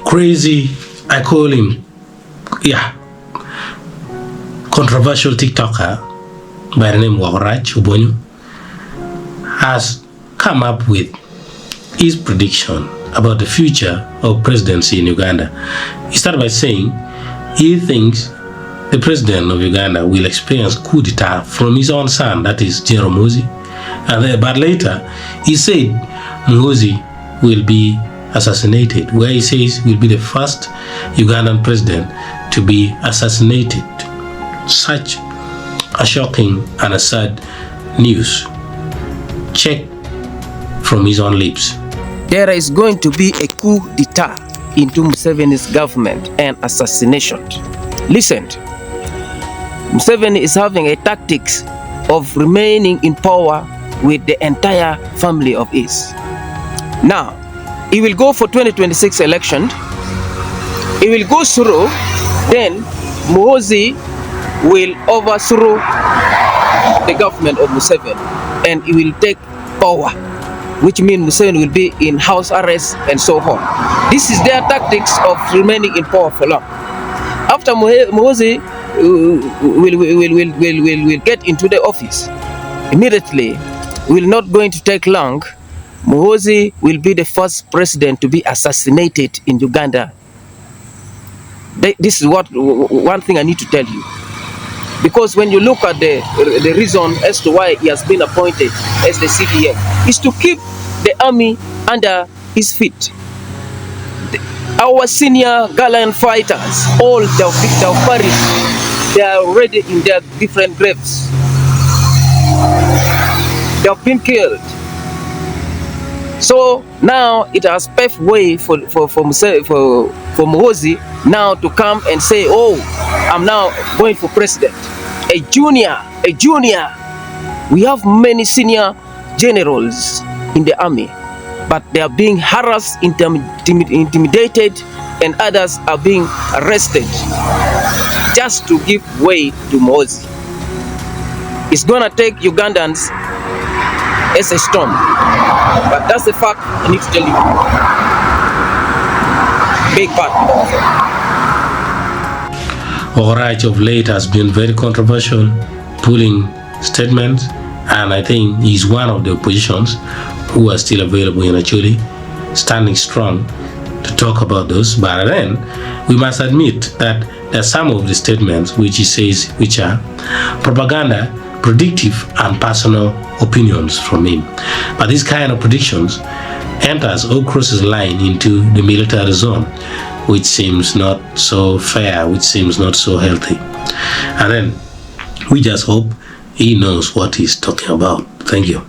crazy, I call him, yeah, controversial TikToker by the name Wokorach has come up with his prediction about the future of presidency in Uganda. He started by saying he thinks the president of Uganda will experience coup d'etat from his own son, that is General Muhoozi. But later, he said Muhoozi will be assassinated, where he says will be the first Ugandan president to be assassinated. Such a shocking and a sad news. Check from his own lips. There is going to be a coup d'etat into Museveni's government and assassination. Listen, Museveni is having a tactics of remaining in power with the entire family of his. Now, he will go for 2026 election. He will go through, then Muhoozi will overthrow the government of Museveni and he will take power, which means Museveni will be in house arrest and so on. This is their tactics of remaining in power for long. After Muhoozi will get into the office, immediately, will not going to take long, Muhoozi will be the first president to be assassinated in Uganda. This is one thing I need to tell you. Because when you look at the reason as to why he has been appointed as the CDM, is to keep the army under his feet. Our senior gallant fighters, all they have perished, they are already in their different graves. They have been killed. So now it has paved way for Muhoozi now to come and say, oh, I'm now going for president. A junior. We have many senior generals in the army, but they are being harassed, intimidated, and others are being arrested just to give way to Muhoozi. It's gonna take Ugandans as a storm, but that's the fact I need to tell you. Big part. Wokorach of late has been very controversial, pulling statements, and I think he's one of the oppositions who are still available in Acholi, standing strong to talk about those. But then we must admit that there are some of the statements which he says which are propaganda, predictive, and personal opinions from him. But this kind of predictions enters or crosses the line into the military zone, which seems not so fair, which seems not so healthy. And then we just hope he knows what he's talking about. Thank you.